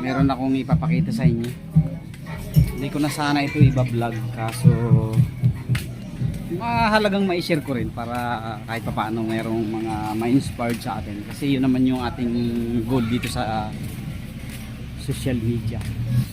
meron akong ipapakita sa inyo. Hindi ko na sana ito iba-vlog, kaso mahalagang ma-share ko rin para kahit papaano mayroong mga ma-inspired sa atin, kasi yun naman yung ating goal dito sa social media.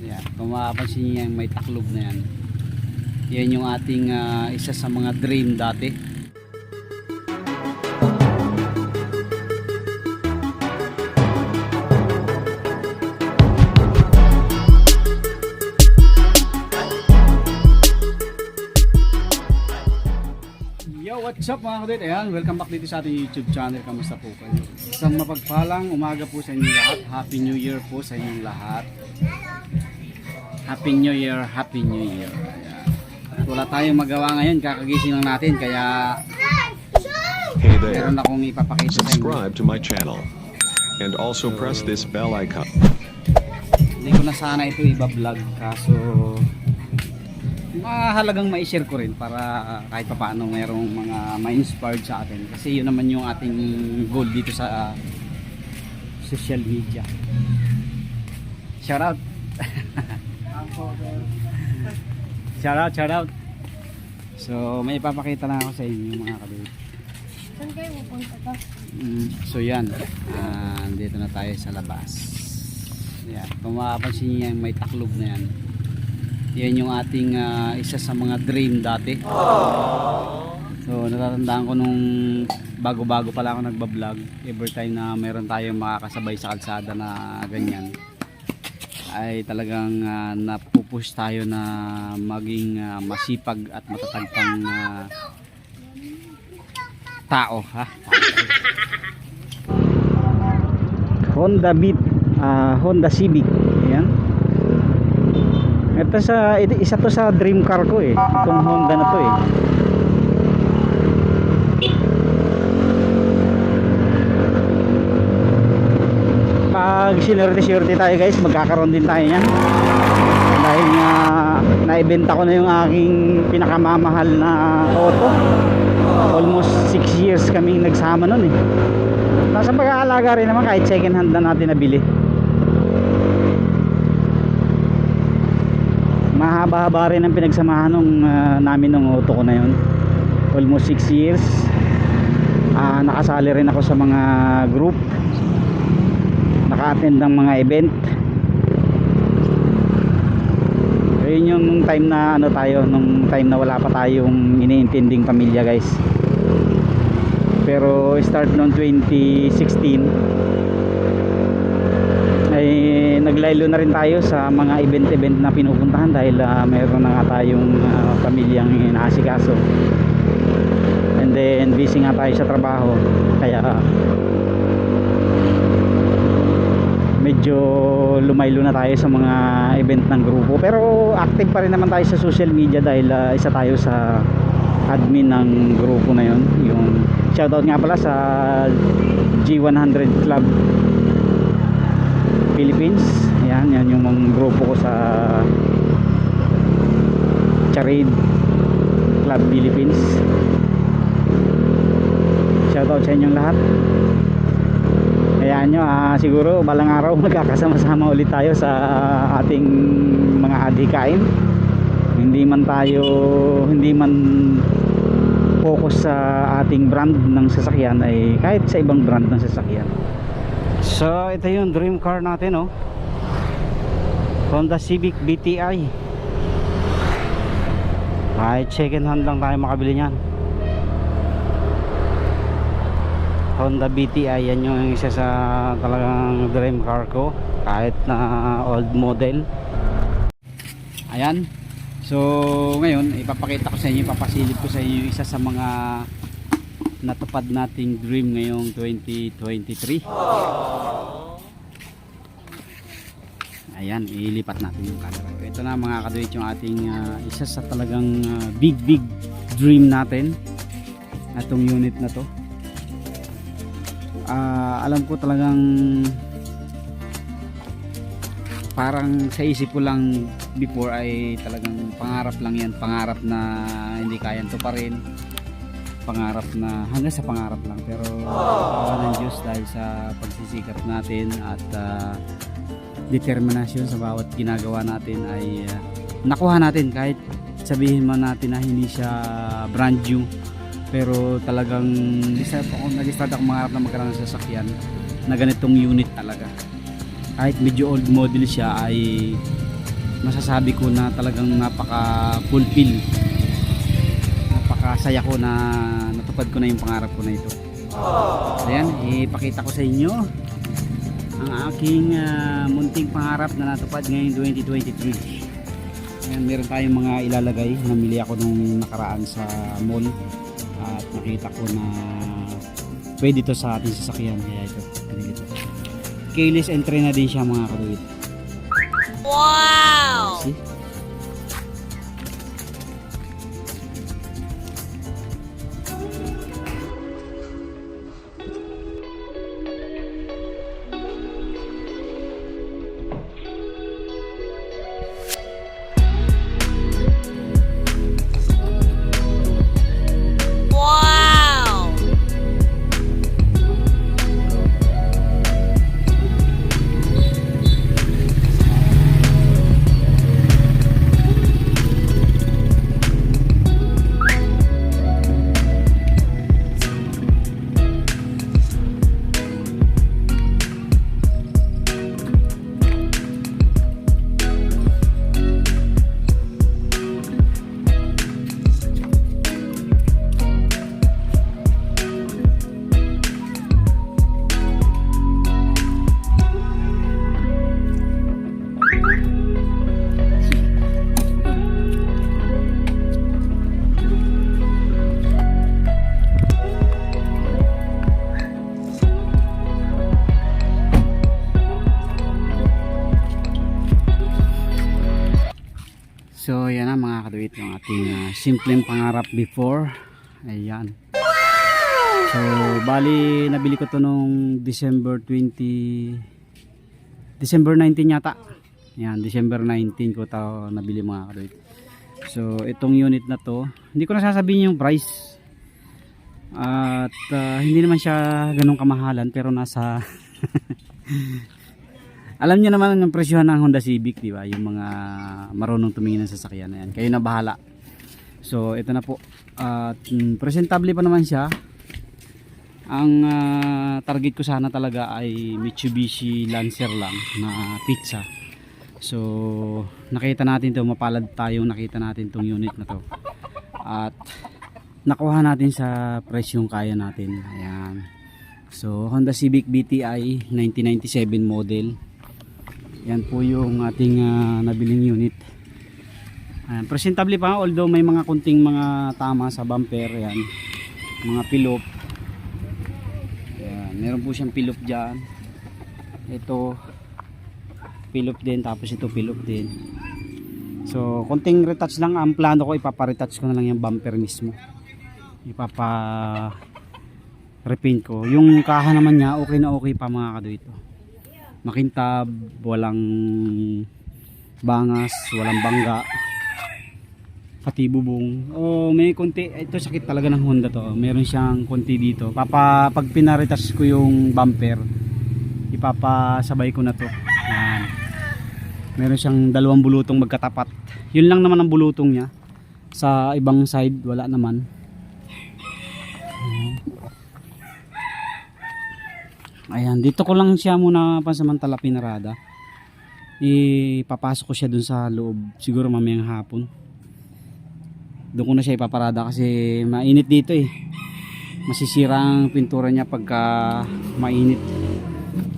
Yan, kung mapapansin niyo yung may taklob na yan, yan yung ating isa sa mga dream dati. Yo, what's up mga kadit? Ayan, welcome back dito sa ating YouTube channel. Kamusta po kayo? Isang mapagpalang umaga po sa inyong lahat. Happy New Year po sa inyong lahat. Happy New Year, Happy New Year. Ayan. Wala tayong magawa ngayon, kakagising lang natin, kaya Hey there, meron akong ipapakita sa inyo. subscribe to my channel and also press this bell icon. Hindi ko na sana ito iba-vlog, kaso mahalagang ma-share ko rin para kahit papaano mayroong mga ma-inspired sa atin, kasi yun naman yung ating goal dito sa social media. Shout out. Shout out. So may ipapakita lang ako sa inyo mga kabit. Saan kayo pupunta to? So yan, dito na tayo sa labas. Yan, kung mapapansin niyo yung may taklob na yan, yan yung ating isa sa mga dream dati. So natatandaan ko nung bago-bago pa lang ako nagbablog, every time na meron tayong makakasabay sa kalsada na ganyan, ay talagang napupush tayo na maging masipag at matatag pang tao, ha? Honda Beat, Honda Civic. Ayan. Ito isa to sa dream car ko eh. Itong Honda na to eh. Pag sinurte tayo guys, magkakaroon din tayo niyan. Dahil nga naibenta ko na yung aking pinakamamahal na auto. Almost 6 years kaming nagsama nun eh. Nasa pag-aalaga rin naman, kahit second hand na natin nabili. Mahaba-haba rin ang pinagsamahan namin ng auto ko na yun. Almost 6 years. Nakasali rin ako sa mga group, naka-attend ng mga event. Ayun yung nung time na nung time na wala pa tayong iniintinding pamilya guys. Pero start noong 2016 ay naglaylo na rin tayo sa mga event na pinupuntahan dahil mayroon na nga tayong pamilyang inaasikaso, and then busy nga tayo sa trabaho, kaya medyo lumaylo na tayo sa mga event ng grupo. Pero active pa rin naman tayo sa social media dahil isa tayo sa admin ng grupo na yon. Yung shoutout nga pala sa G100 Club Philippines. Yan yung mga grupo ko sa Charade Club Philippines. Shoutout sa inyong lahat. Ayan nyo, siguro balang araw magkakasama-sama ulit tayo sa ating mga adhikain. Hindi man focus sa ating brand ng sasakyan, ay kahit sa ibang brand ng sasakyan. So ito yung dream car natin, oh. Honda Civic BTI. Kahit second hand lang tayo makabili niyan. Honda BTI, yan yung isa sa talagang dream car ko, kahit na old model. Ayan. So ngayon ipapakita ko sa inyo, ipapasilip ko sa inyo isa sa mga natupad nating dream ngayong 2023. Ayan, ilipat natin yung camera. Ito na mga kaduit yung ating isa sa talagang big dream natin, itong unit na to. Alam ko talagang parang sa isip ko lang before ay talagang pangarap lang yan, pangarap na hindi kayang tuparin, pangarap na hanggang sa pangarap lang. Pero awa ng Diyos, dahil sa pagsisikap natin at determinasyon sa bawat ginagawa natin ay nakuha natin, kahit sabihin man natin na hindi siya brand new, pero talagang nag-start ako mangarap na magkaroon ng sasakyan na ganitong unit talaga. Kahit medyo old model siya ay masasabi ko na talagang napaka-fulfill, napakasaya ko na natupad ko na yung pangarap ko na ito. Ayan, ipakita ko sa inyo ang aking munting pangarap na natupad ngayong 2023. Ayan, meron tayong mga ilalagay. Namili ako nung nakaraan sa mall at nakita ko na pwede ito sa ating sasakyan, kaya ito pinili ko. Keyless entry na din siya mga kaduit. Wow! See? Wow! So yan na mga kaduit, yung ating simpleng pangarap before. Ayan. So bali nabili ko to nung December 19 yata. Yan, December 19 ko to nabili mga kaduit. So itong unit na to, hindi ko na sasabihin yung price. At hindi naman siya ganun kamahalan, pero nasa alam niyo naman ang presyohan ng Honda Civic, di ba? Yung mga marunong tumingin ng sasakyan na yan. Kayo na bahala. So, ito na po. At presentable pa naman siya. Ang target ko sana talaga ay Mitsubishi Lancer lang na pizza. So, nakita natin to, mapalad tayong nakita natin tong unit na to. At nakuha natin sa presyong kaya natin. Ayan. So, Honda Civic BTI 1997 model. Yan po yung ating nabiling unit. Ayan, presentable pa, although may mga kunting mga tama sa bumper. Yan, mga pilop. Ayan, meron po siyang pilop dyan. Ito pilop din, tapos ito pilop din. So kunting retouch lang ang plano ko. Ipapa-retouch ko na lang yung bumper mismo. Repaint ko. Yung kaha naman niya okay na okay pa mga kaduit. Makintab, walang bangas, walang bangga, pati bubong. Oh, may konti, ito sakit talaga ng Honda to. Meron siyang konti dito. Pag pinaritas ko yung bumper, ipapasabay ko na to. Yan. Meron siyang dalawang bulutong magkatapat. Yun lang naman ang bulutong niya. Sa ibang side wala naman. Ayan, dito ko lang siya muna pansamantala pinarada. Ipapasok ko siya dun sa loob siguro mamayang hapon. Doon ko na siya ipaparada kasi mainit dito eh. Masisira ang pintura niya pagka mainit.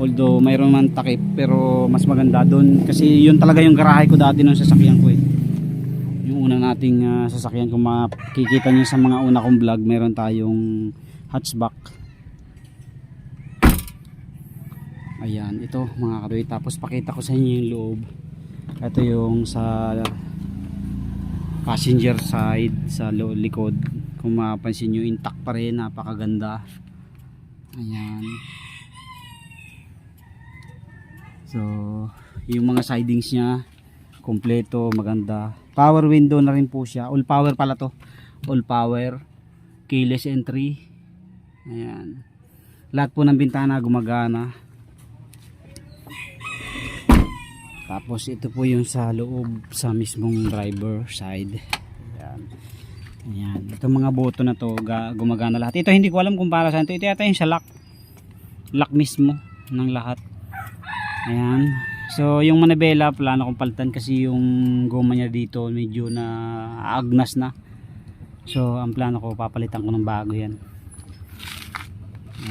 Although mayroon man takip, pero mas maganda doon kasi yun talaga yung garahe ko dati nung sasakyan ko eh. Yung una nating sasakyan, kung makikita niyo sa mga una kong vlog, meron tayong hatchback. Ayan, ito mga kadoy. Tapos pakita ko sa inyo yung loob. Ito yung sa passenger side, sa likod. Kung mapansin nyo, intact pa rin, napakaganda. Ayan. So yung mga sidings nya kompleto, maganda. Power window na rin po siya. All power pala to. All power, keyless entry. Ayan. Lahat po ng bintana gumagana. Tapos ito po yung sa loob sa mismong driver side. Ayan. Ayan. Itong mga boto na to gumagana lahat. Ito hindi ko alam kung para saan ito. Ito yata yung sa lock. Lock mismo ng lahat. Ayan. So yung manibela plano kong palitan kasi yung goma niya dito medyo na agnas na. So ang plano ko papalitan ko ng bago yan.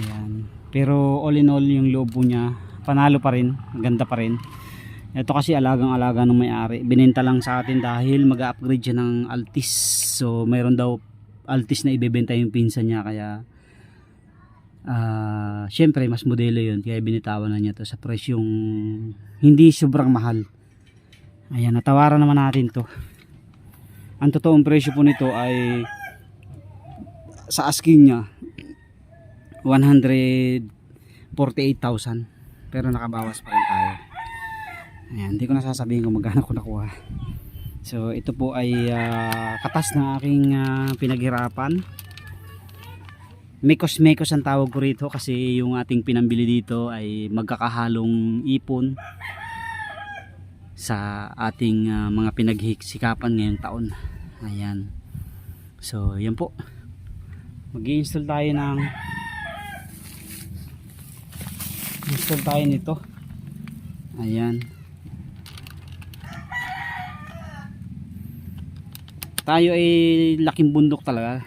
Ayan. Pero all in all yung loob po niya panalo pa rin, ganda pa rin. Ito kasi alagang-alaga ng may-ari. Binenta lang sa atin dahil mag-upgrade siya ng Altis. So mayroon daw Altis na ibebenta yung pinsan niya kaya syempre mas modelo yun kaya binitawan na niya to sa presyong hindi sobrang mahal. Ayan, natawaran naman natin to. Ang totoong presyo po nito ay sa asking niya 148,000 pero nakabawas pa rin tayo. Ayan, hindi ko nasasabihin kung magkano ko nakuha. So ito po ay katas ng aking pinaghirapan. Mekos-mekos ang tawag ko rito kasi yung ating pinambili dito ay magkakahalong ipon sa ating mga pinagsikapan ngayong taon. Ayan. So yan po. Mag-i-install tayo nito. Ayan. Tayo ay laking bundok talaga.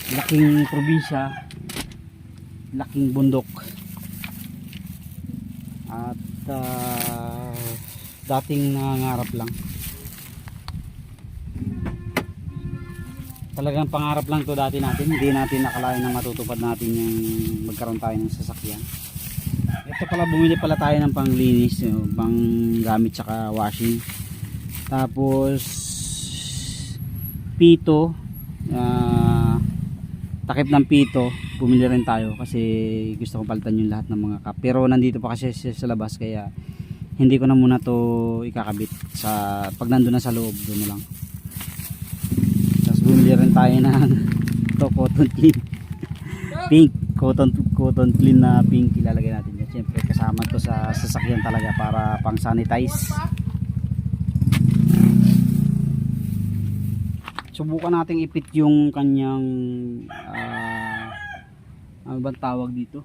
Laking probinsya. Laking bundok. At dating nangangarap lang. Talagang pangarap lang to dati natin. Hindi natin nakalain na matutupad natin yung magkaroon tayo ng sasakyan. Ito pala, bumili pala tayo ng panglinis, pang gamit saka washing. Tapos pito, takip ng pito, bumili rin tayo kasi gusto kong palitan yung lahat ng mga cup. Pero nandito pa kasi sa labas kaya hindi ko na muna to ikakabit sa pag nandun na sa loob, doon na lang. Tapos bumili rin tayo ng to cotton clean pink, cotton clean na pink, ilalagay natin yan. Siyempre kasama to sa sasakyan talaga para pang sanitize. Subukan nating ipit yung kanyang ano bang tawag dito,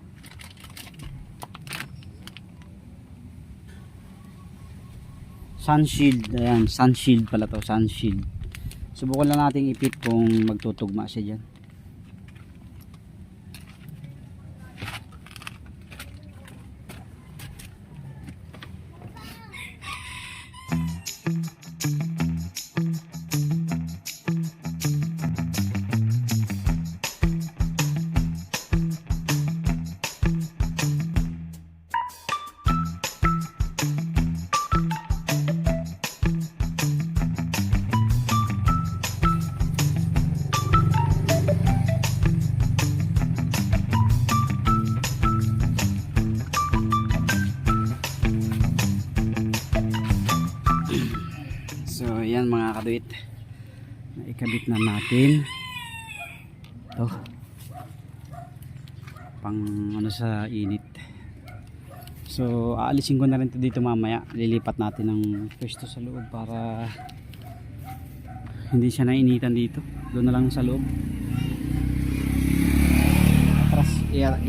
sun shield. Ayan, sun shield pala to, sun shield. Subukan lang nating ipit kung magtutugma siya dyan. So ayan mga kaduit, ikabit na natin ito pang ano sa init. So aalisin ko na rin ito dito mamaya, lilipat natin ng pwesto sa loob para hindi siya nainitan dito. Doon na lang sa loob,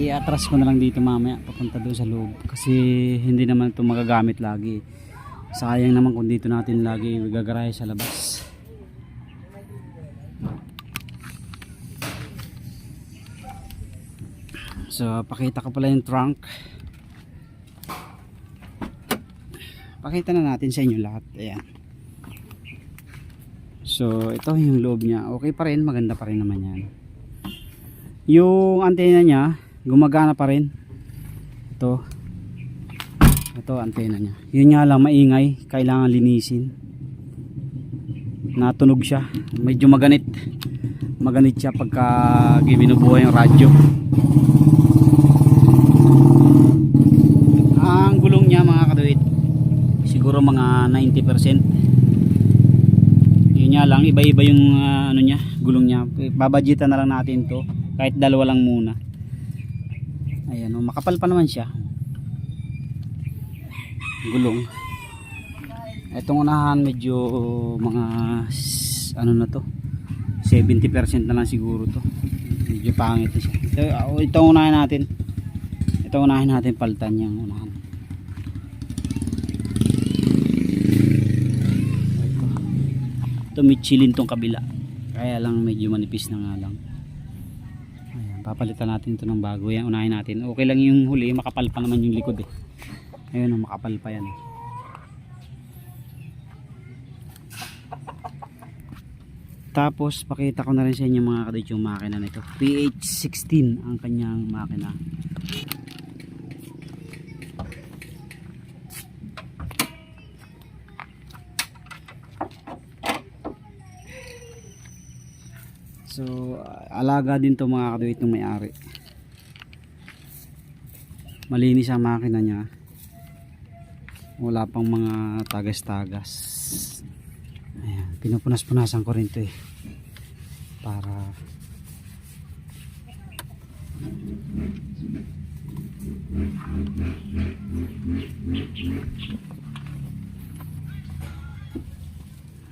i-atras ko na lang dito mamaya papunta doon sa loob kasi hindi naman ito magagamit lagi. Sayang naman kung dito natin lagi gagarahe sa labas. So pakita ko pala yung trunk. Pakita na natin sa inyo lahat. Ayan. So ito yung loob niya. Okay pa rin, maganda pa rin naman yan. Yung antena niya gumagana pa rin. Ito antena niya. Yun nga lang maingay, kailangan linisin. Natunog siya. Medyo maganit. Maganit siya pagka binubuhay yung radyo. Ang gulong niya mga kaduit, siguro mga 90%. Yun nga lang, iba-iba yung ano niya, gulong niya. Babadgetan na lang natin to. Kahit dalawa lang muna. Ayan, makapal pa naman siya. gulong. Itong unahan medyo mga ano na to, 70% na lang siguro to. Medyo pangit na siya. Ito unahin natin. Ito unahin natin palitan yung unahan. Ito Michelin tong kabila. Kaya lang medyo manipis na nga lang. Ayan, papalitan natin ito ng bago. Yan unahin natin. Okay lang yung huli, makapal pa naman yung likod eh. Ayun, makapal pa yan. Tapos pakita ko na rin sa inyo mga kadit yung makina nito. PH16 ang kanyang makina. So alaga din to mga kadit ng may-ari. Malinis ang makina niya. Wala pang mga tagas-tagas. Ayan, pinupunas-punasan ko rin to eh. Para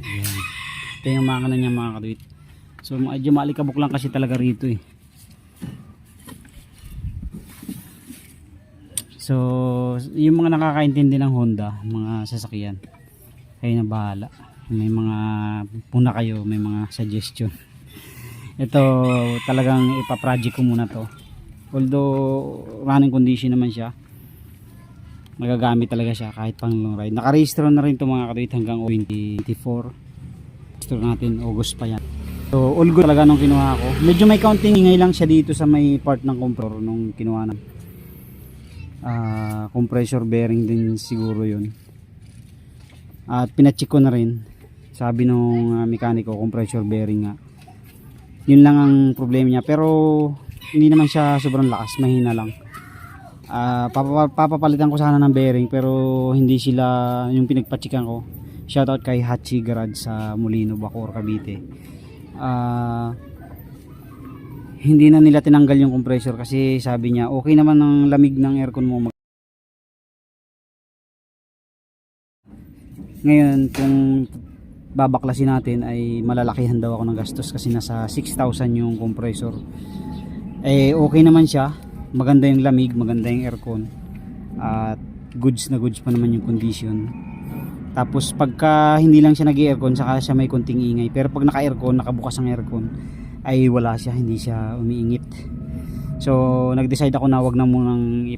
ayan. Ito yung makina niya mga kadwit. So medyo malikabok lang kasi talaga rito eh. So yung mga nakakaintindi ng Honda, mga sasakyan, kayo na bahala. May mga puna kayo, may mga suggestion. Ito talagang ipaproject ko muna to. Although running condition naman siya, magagamit talaga siya kahit pang long ride. Nakarehistro na rin ito mga kadwit hanggang 2024. Registro natin August pa yan. So all good talaga nung kinuha ko. Medyo may counting ingay lang siya dito sa may part ng compressor nung kinuha na. Compressor bearing din siguro yun. At pinacheck ko na rin. Sabi nung mekaniko, compressor bearing nga. Yun lang ang problema niya. Pero hindi naman siya sobrang lakas, mahina lang. Papapalitan ko sana ng bearing pero hindi sila yung pinagpachikan ko. Shoutout kay Hachi Garage sa Molino, Bacoor, Cavite. Hindi na nila tinanggal yung compressor kasi sabi niya okay naman ang lamig ng aircon mo. Ngayon kung babaklasin natin ay malalakihan daw ako ng gastos kasi nasa 6,000 yung compressor. Eh okay naman siya, maganda yung lamig, maganda yung aircon at goods na goods pa naman yung condition. Tapos pagka hindi lang siya nag-aircon saka siya may konting ingay, pero pag naka-aircon, nakabukas ang aircon ay wala siya, hindi siya umiingit. So nag-decide ako na wag na munang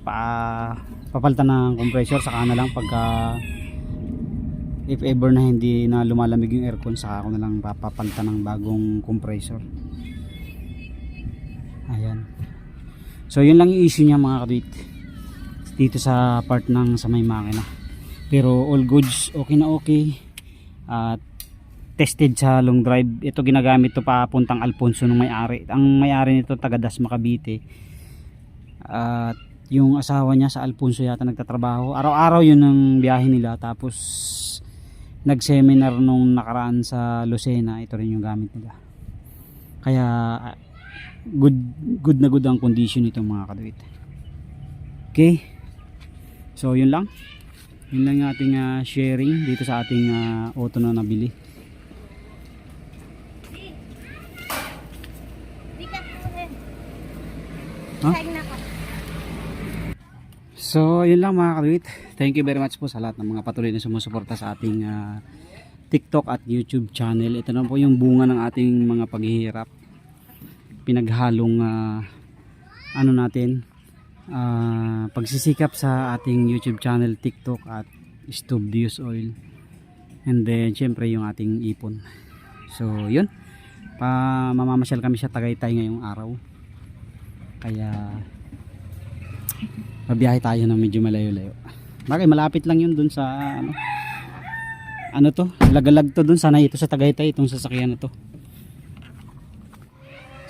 papalitan ng compressor, saka na lang pagka if ever na hindi na lumalamig yung aircon, saka ako na lang papapalitan ng bagong compressor. Ayan. So yun lang yung issue niya mga kadwit dito sa part ng sa may makina. Pero all goods, okay na okay. At tested sa long drive. Ito ginagamit to papuntang Alfonso ng may-ari. Ang may-ari nito taga Dasma, Cavite. At yung asawa niya sa Alfonso yata nagtatrabaho. Araw-araw yun ang biyahe nila. Tapos nag-seminar nung nakaraan sa Lucena, ito rin yung gamit nila. Kaya good na good ang condition nito mga kadwit. Okay, so yun lang yung ating sharing dito sa ating auto na nabili. Huh? So yun lang mga kadwit. Thank you very much po sa lahat ng mga patuloy na sumusuporta sa ating TikTok at YouTube channel. Ito na po yung bunga ng ating mga paghihirap. Pinaghalong ano natin, pagsisikap sa ating YouTube channel, TikTok at stove diffuse oil. And then syempre yung ating ipon. So yun, mamamasyal kami sa Tagaytay ngayong araw. Kaya mabiyahe tayo ng medyo malayo-layo. Bakit malapit lang yun dun sa ano to, lagalag to dun, sana ito sa Tagaytay, itong sasakyan na to.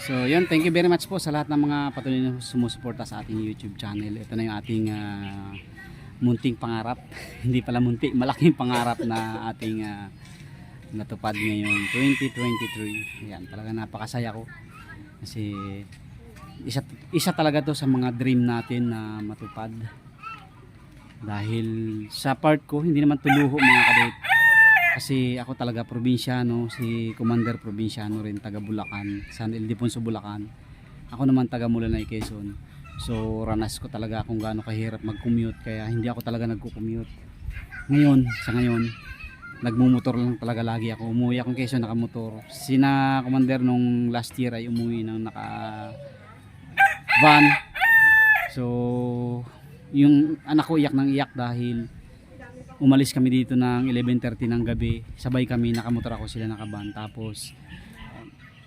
So yun, thank you very much po sa lahat ng mga patuloy na sumusuporta sa ating YouTube channel. Ito na yung ating munting pangarap. Hindi pala munti, malaking pangarap na ating natupad ngayong 2023. Yan, talaga napakasaya ko kasi isa talaga to sa mga dream natin na matupad. Dahil sa part ko, hindi naman tuluho mga kadate. Kasi ako talaga probinsyano, si Commander probinsyano rin, taga Bulacan, San Ildefonso, Bulacan. Ako naman taga Mulanay, Quezon. So ranas ko talaga kung gaano kahirap mag-commute, kaya hindi ako talaga nagko-commute. Sa ngayon, nagmumotor lang talaga lagi ako. Umuwi akong Quezon nakamotor. Sina Commander nung last year ay umuwi ng naka van. So yung anak ko iyak ng iyak dahil umalis kami dito ng 11:30 ng gabi, sabay kami nakamotor, ako sila nakaban. Tapos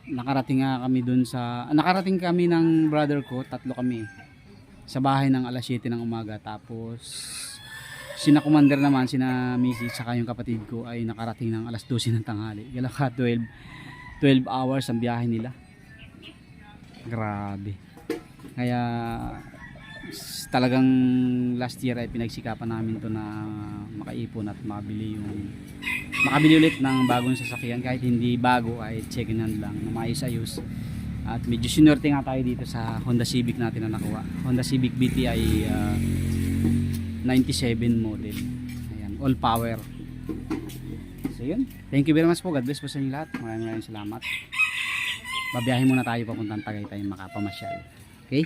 nakarating kami ng brother ko, tatlo kami sa bahay ng alas 7 ng umaga. Tapos sina Commander naman, sina Missy saka yung kapatid ko ay nakarating ng alas 12 ng tanghali. Galaka 12 hours ang biyahe nila. Grabe. Kaya talagang last year ay pinagsikapan namin to na makaipon at makabili ulit ng bagong sasakyan, kahit hindi bago ay second hand lang na maayos-ayos. At medyo sinwerte nga tayo dito sa Honda Civic natin na nakuha. Honda Civic BTI 97 model. Ayan, all power. So yun, thank you very much po. God bless po sa inyo lahat. Maraming salamat. Babiyahin muna tayo papuntang Tagaytay, makapamasyal. Okay?